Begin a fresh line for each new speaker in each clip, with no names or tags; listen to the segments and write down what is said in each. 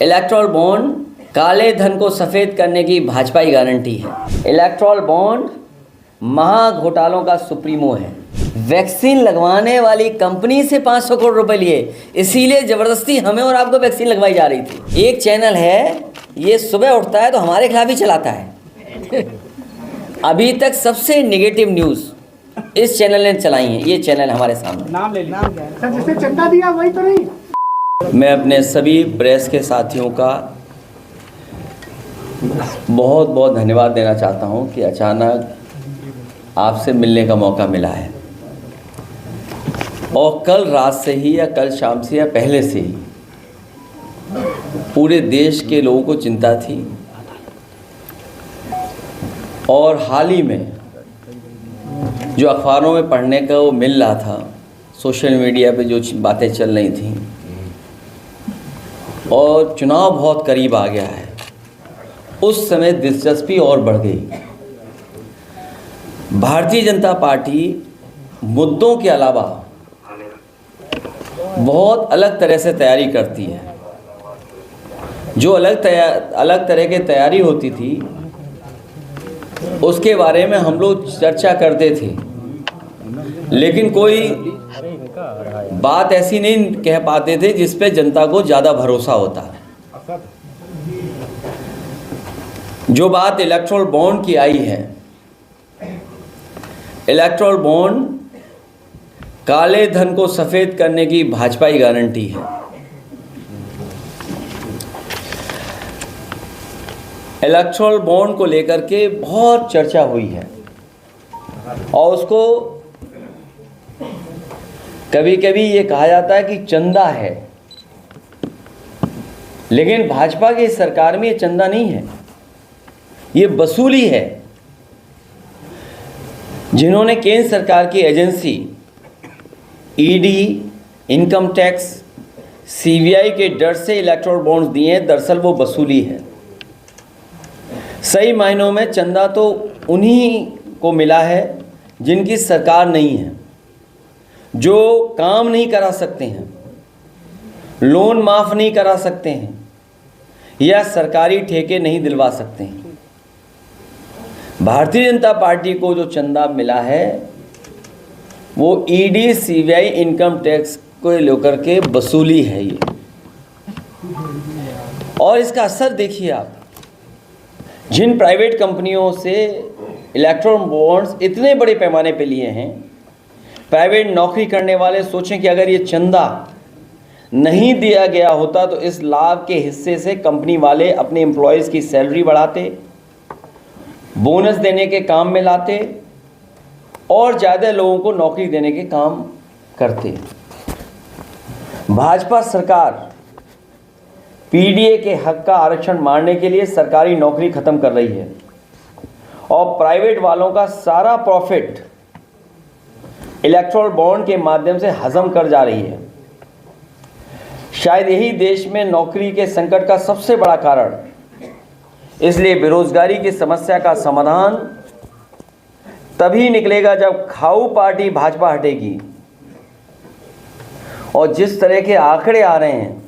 Electral bond काले धन को सफ़ेद करने की भाजपा की गारंटी है। इलेक्ट्रॉल बॉन्ड महाघोटालों का सुप्रीमो है। वैक्सीन लगवाने वाली कंपनी से 500 करोड़ रुपए लिए, इसीलिए ज़बरदस्ती हमें और आपको वैक्सीन लगवाई जा रही थी। एक चैनल है, ये सुबह उठता है तो हमारे खिलाफ ही चलाता है। अभी तक सबसे नेगेटिव न्यूज़ इस चैनल ने चलाई है। ये चैनल हमारे सामने
नाम ले लीजिए। जिसने चंदा दिया वही तो नहीं।
मैं अपने सभी प्रेस के साथियों का बहुत बहुत धन्यवाद देना चाहता हूं कि अचानक आपसे मिलने का मौका मिला है। और कल रात से ही या कल शाम से या पहले से ही पूरे देश के लोगों को चिंता थी। और हाल ही में जो अखबारों में पढ़ने का वो मिल रहा था, सोशल मीडिया पे जो बातें चल रही थी, और चुनाव बहुत करीब आ गया है, उस समय दिलचस्पी और बढ़ गई। भारतीय जनता पार्टी मुद्दों के अलावा बहुत अलग तरह से तैयारी करती है। जो अलग तरह की तैयारी होती थी उसके बारे में हम लोग चर्चा करते थे, लेकिन कोई बात ऐसी नहीं कह पाते थे जिस पे जनता को ज़्यादा भरोसा होता। जो बात इलेक्ट्रॉल बॉन्ड की आई है, इलेक्ट्रॉल बॉन्ड काले धन को सफ़ेद करने की भाजपा की गारंटी है। इलेक्ट्रॉल बॉन्ड को लेकर के बहुत चर्चा हुई है और उसको कभी कभी ये कहा जाता है कि चंदा है, लेकिन भाजपा की सरकार में ये चंदा नहीं है, ये वसूली है। जिन्होंने केंद्र सरकार की agency ED, income tax, CBI के डर से इलेक्ट्रॉल बॉन्ड्स दिए हैं, दरअसल वो वसूली है। सही मायनों में चंदा तो उन्हीं को मिला है जिनकी सरकार नहीं है, जो काम नहीं करा सकते हैं, लोन माफ़ नहीं करा सकते हैं या सरकारी ठेके नहीं दिलवा सकते हैं। भारतीय जनता पार्टी को जो चंदा मिला है वो ईडी, सीबीआई, इनकम टैक्स को लेकर के वसूली है ये। और इसका असर देखिए आप, जिन प्राइवेट कंपनियों से इलेक्ट्रॉल बॉन्ड्स इतने बड़े पैमाने पे लिए हैं, प्राइवेट नौकरी करने वाले सोचें कि अगर ये चंदा नहीं दिया गया होता तो इस लाभ के हिस्से से कंपनी वाले अपने एम्प्लॉयज़ की सैलरी बढ़ाते, बोनस देने के काम में लाते और ज़्यादा लोगों को नौकरी देने के काम करते। भाजपा सरकार पीडीए के हक का आरक्षण मारने के लिए सरकारी नौकरी ख़त्म कर रही है और प्राइवेट वालों का सारा प्रॉफिट इलेक्ट्रॉल बॉन्ड के माध्यम से हजम कर जा रही है। शायद यही देश में नौकरी के संकट का सबसे बड़ा कारण। इसलिए बेरोजगारी की समस्या का समाधान तभी निकलेगा जब खाऊ पार्टी भाजपा हटेगी। और जिस तरह के आंकड़े आ रहे हैं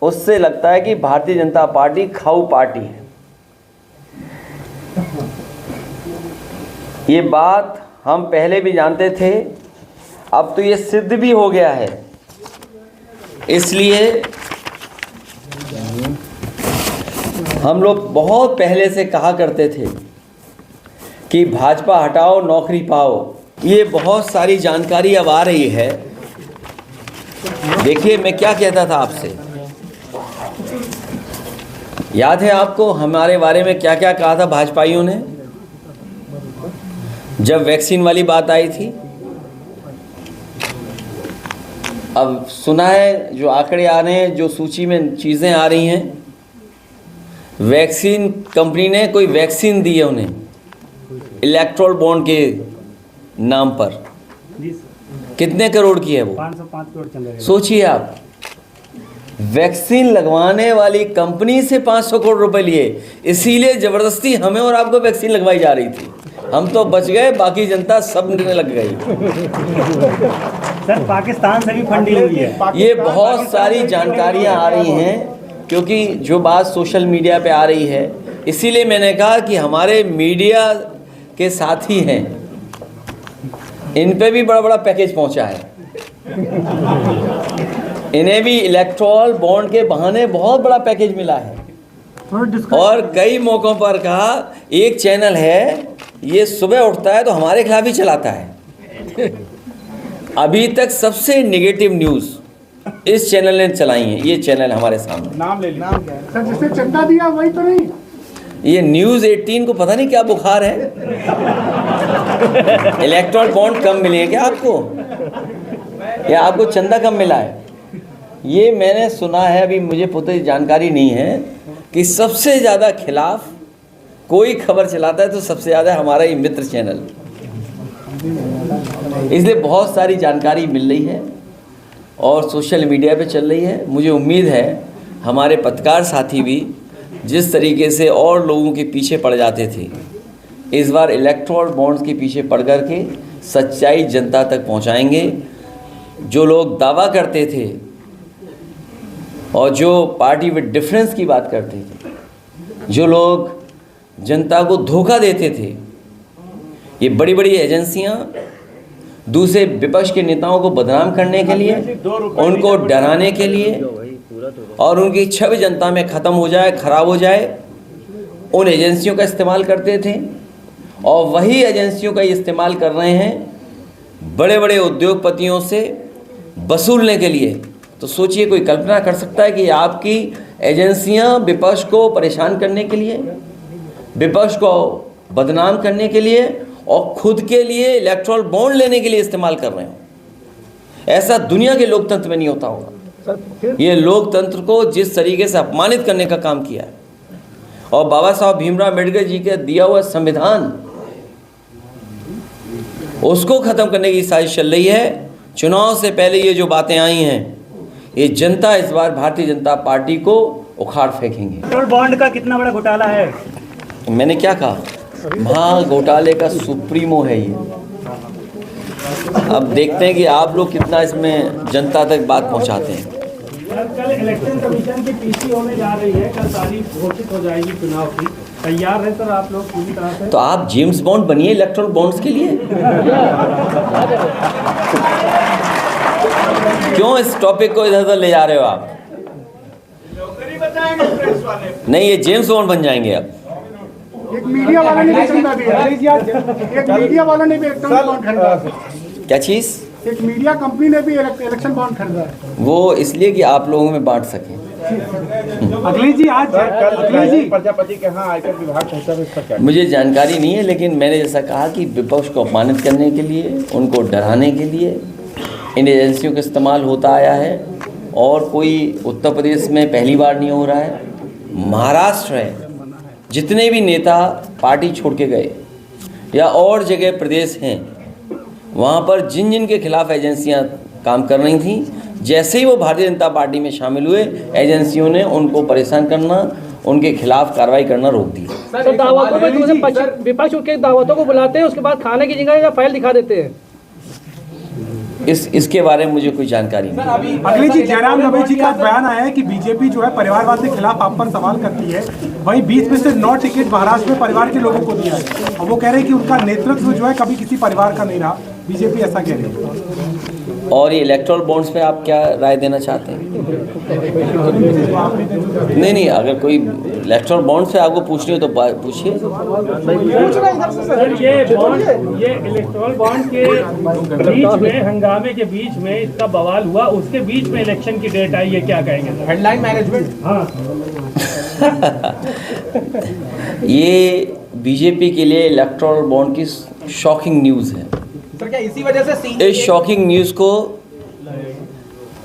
उससे लगता है कि भारतीय जनता पार्टी खाऊ पार्टी है। ये बात हम पहले भी जानते थे, अब तो ये सिद्ध भी हो गया है। इसलिए हम लोग बहुत पहले से कहा करते थे कि भाजपा हटाओ नौकरी पाओ। ये बहुत सारी जानकारी अब आ रही है। देखिए मैं क्या कहता था आपसे, याद है आपको हमारे बारे में क्या क्या कहा था भाजपाइयों ने जब वैक्सीन वाली बात आई थी? अब सुना है जो आंकड़े आ रहे हैं, जो सूची में चीज़ें आ रही हैं, वैक्सीन कंपनी ने कोई वैक्सीन दी है उन्हें इलेक्ट्रॉल बॉन्ड के नाम पर। कितने करोड़ की है वो?
505 करोड़ चल रहा है।
सोचिए आप, वैक्सीन लगवाने वाली कंपनी से 500 करोड़ रुपए लिए, इसीलिए ज़बरदस्ती हमें और आपको वैक्सीन लगवाई जा रही थी। हम तो बच गए, बाकी जनता सब लग गई।
सर पाकिस्तान से भी फंडिंग हुई है।
ये बहुत सारी जानकारियां आ रही हैं क्योंकि जो बात सोशल मीडिया पे आ रही है, इसीलिए मैंने कहा कि हमारे मीडिया के साथी हैं, इन पे भी बड़ा बड़ा पैकेज पहुंचा है। इन्हें भी इलेक्टोरल बॉन्ड के बहाने बहुत बड़ा पैकेज मिला है। और कई मौक़ों पर कहा, एक चैनल है ये सुबह उठता है तो हमारे खिलाफ ही चलाता है। अभी तक सबसे नेगेटिव न्यूज़ इस चैनल ने चलाई है। ये चैनल हमारे सामने,
नाम ले लीजिए। नाम क्या है सर? जिसने चंदा दिया वही तो नहीं?
ये न्यूज़ 18 को पता नहीं क्या बुखार है। इलेक्टोरल बॉन्ड कम मिले हैं क्या आपको, या आपको चंदा कम मिला है? ये मैंने सुना है, अभी मुझे पूरी जानकारी नहीं है, कि सबसे ज़्यादा खिलाफ कोई खबर चलाता है तो सबसे ज़्यादा हमारा ये मित्र चैनल। इसलिए बहुत सारी जानकारी मिल रही है और सोशल मीडिया पे चल रही है। मुझे उम्मीद है हमारे पत्रकार साथी भी जिस तरीके से और लोगों के पीछे पड़ जाते थे, इस बार इलेक्टोरल बॉन्ड्स के पीछे पड़ कर के सच्चाई जनता तक पहुंचाएंगे। जो लोग दावा करते थे और जो पार्टी विद डिफरेंस की बात करते थे, जो लोग जनता को धोखा देते थे, ये बड़ी बड़ी एजेंसियां दूसरे विपक्ष के नेताओं को बदनाम करने के लिए, उनको डराने के लिए और उनकी छवि जनता में ख़त्म हो जाए, ख़राब हो जाए, उन एजेंसियों का इस्तेमाल करते थे। और वही एजेंसियों का इस्तेमाल कर रहे हैं बड़े बड़े उद्योगपतियों से वसूलने के लिए। तो सोचिए, कोई कल्पना कर सकता है कि आपकी एजेंसियां विपक्ष को परेशान करने के लिए, विपक्ष को बदनाम करने के लिए और खुद के लिए इलेक्टोरल बॉन्ड लेने के लिए इस्तेमाल कर रहे हो? ऐसा दुनिया के लोकतंत्र में नहीं होता होगा। ये लोकतंत्र को जिस तरीके से अपमानित करने का काम किया है, और बाबा साहब भीमराव अम्बेडकर जी के दिया हुआ संविधान, उसको ख़त्म करने की साजिश चल रही है। चुनाव से पहले ये जो बातें आई हैं, ये जनता इस बार भारतीय जनता पार्टी को उखाड़ फेंकेंगे।
इलेक्टोरल बॉन्ड का कितना बड़ा घोटाला है?
मैंने क्या कहा, महा घोटाले का सुप्रीमो है ये। अब देखते हैं कि आप लोग कितना इसमें जनता तक बात पहुंचाते हैं।
कल इलेक्शन कमीशन की पीसी होने जा रही है, कल तारीख घोषित हो जाएगी चुनाव की। तैयार है सर आप लोग पूरी तरह से?
तो आप जेम्स बॉन्ड बनिए इलेक्टोरल बॉन्ड्स के लिए। क्यों इस टॉपिक को इधर उधर ले जा रहे हो आप? नहीं, ये जेम्स बॉन्ड बन जाएंगे अब।
एक मीडिया वाला ने भी चंदा दिया। एक मीडिया वाला ने भी इलेक्टोरल बॉन्ड खरीदा।
क्या चीज़?
एक मीडिया कंपनी ने भी इलेक्शन बॉन्ड खरीदा।
वो इसलिए कि आप लोगों में बांट सकें।
अखिलेश जी, आज अखिलेश जी
प्रजापति के यहाँ आयकर विभाग पहुंचा, इसका क्या?
मुझे जानकारी नहीं है, लेकिन मैंने जैसा कहा कि विपक्ष को अपमानित करने के लिए, उनको डराने के लिए इन एजेंसियों का इस्तेमाल होता आया है। और कोई उत्तर प्रदेश में पहली बार नहीं हो रहा है, महाराष्ट्र है। जितने भी नेता पार्टी छोड़ के गए या और जगह प्रदेश हैं, वहाँ पर जिन जिन के खिलाफ एजेंसियाँ काम कर रही थीं, जैसे ही वो भारतीय जनता पार्टी में शामिल हुए, एजेंसियों ने उनको परेशान करना, उनके खिलाफ कार्रवाई करना रोक दी।
सर, दावतों में विपक्ष के दावतों को बुलाते हैं, उसके बाद खाने की जगह या फाइल दिखा देते हैं।
इसके बारे में मुझे कोई जानकारी नहीं।
अखिलेश जी, जयराम रमेश जी का बयान आया है कि बीजेपी जो है परिवारवाद के खिलाफ आप पर सवाल करती है। वही 20 में से 9 टिकट महाराष्ट्र में परिवार के लोगों को दिया है, और वो कह रहे हैं कि उनका नेतृत्व जो है कभी किसी परिवार का नहीं रहा। बीजेपी ऐसा कह रही है।
और ये इलेक्टोरल बॉन्ड्स पे आप क्या राय देना चाहते हैं? नहीं, अगर कोई इलेक्टोरल बॉन्ड्स पे आपको पूछनी हो तो पूछिए।
सर, ये इलेक्टोरल बॉन्ड के बीच में, हंगामे के बीच में इसका बवाल हुआ, उसके बीच में इलेक्शन की डेट आई है, क्या कहेंगे?
Headline management.
हाँ
ये बीजेपी के लिए इलेक्टोरल बॉन्ड की शॉकिंग न्यूज़ है।
सर, क्या इसी वजह से
इस शॉकिंग न्यूज़ को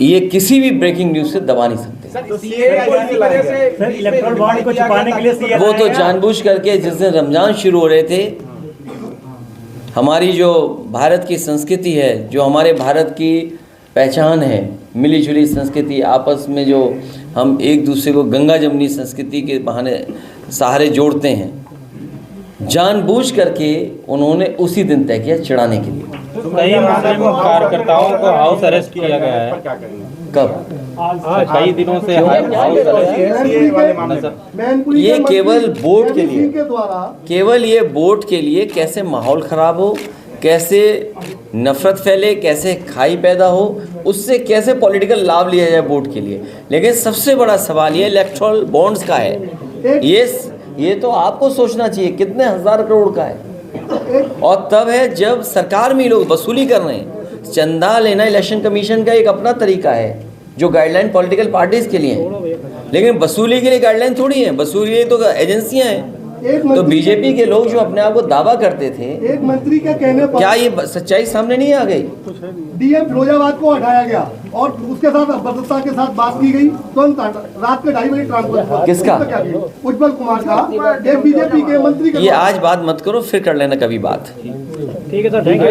ये किसी भी ब्रेकिंग न्यूज़ से दबा नहीं सकते।
सर, इलेक्टोरल बॉन्ड को छुपाने के लिए
वो तो जानबूझ करके, जिस दिन रमज़ान शुरू हो रहे थे, हमारी जो भारत की संस्कृति है, जो हमारे भारत की पहचान है, मिली जुली संस्कृति, आपस में जो हम एक दूसरे को गंगा जमुनी संस्कृति के बहाने सहारे जोड़ते हैं, जानबूझ करके उन्होंने उसी दिन तय किया चिढ़ाने के लिए।
कई मुस्लिम कार्यकर्ताओं को हाउस अरेस्ट किया गया है।
कब?
कई दिनों से हाउस अरेस्ट।
ये केवल वोट के लिए, केवल ये वोट के लिए कैसे माहौल ख़राब हो, कैसे नफरत फैले, कैसे खाई पैदा हो, उससे कैसे पॉलिटिकल लाभ लिया जाए वोट के लिए। लेकिन सबसे बड़ा सवाल ये इलेक्टोरल बॉन्ड्स का है। ये तो आपको सोचना चाहिए कितने हज़ार करोड़ का है। और तब है जब सरकार में लोग वसूली कर रहे हैं। चंदा लेना इलेक्शन कमीशन का एक अपना तरीका है जो गाइडलाइन पॉलिटिकल पार्टीज़ के लिए है, लेकिन वसूली के लिए गाइडलाइन थोड़ी है। वसूली तो एजेंसियां हैं। तो बीजेपी के लोग जो अपने आप को दावा करते थे,
एक मंत्री के कहने पर
क्या ये सच्चाई सामने नहीं आ गई?
डीएम फिरोजाबाद को हटाया गया और उसके साथ भद्रता के साथ बात की गई। तुरंत रात के 2:30 बजे ट्रांसफर।
किसका?
उज्जवल कुमार का, एक बीजेपी के मंत्री का।
ये आज बात मत करो, फिर कर लेना कभी बात।
ठीक है सर, थैंक यू।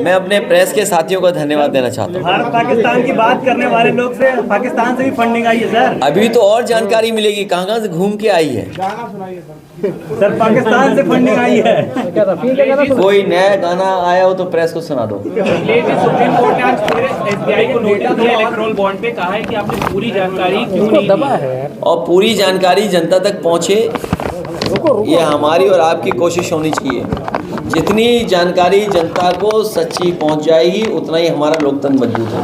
मैं अपने प्रेस के साथियों को धन्यवाद देना चाहता हूँ।
भारत पाकिस्तान की बात करने वाले लोग से पाकिस्तान से भी फंडिंग आई है सर।
अभी तो और जानकारी मिलेगी कहाँ से घूम के आई है।
सर पाकिस्तान से फंडिंग आई है।
कोई नया गाना आया हो तो प्रेस को सुना दो।
सुप्रीम कोर्ट ने आज फिर SBI को नोटिस दिया इलेक्ट्रोल बॉन्ड पे, कहा है कि आपने पूरी जानकारी क्यों नहीं दी,
और पूरी जानकारी जनता तक पहुँचे, ये हमारी और आपकी कोशिश होनी चाहिए। जितनी जानकारी जनता को सच्ची पहुँच जाएगी उतना ही हमारा लोकतंत्र मजबूत है।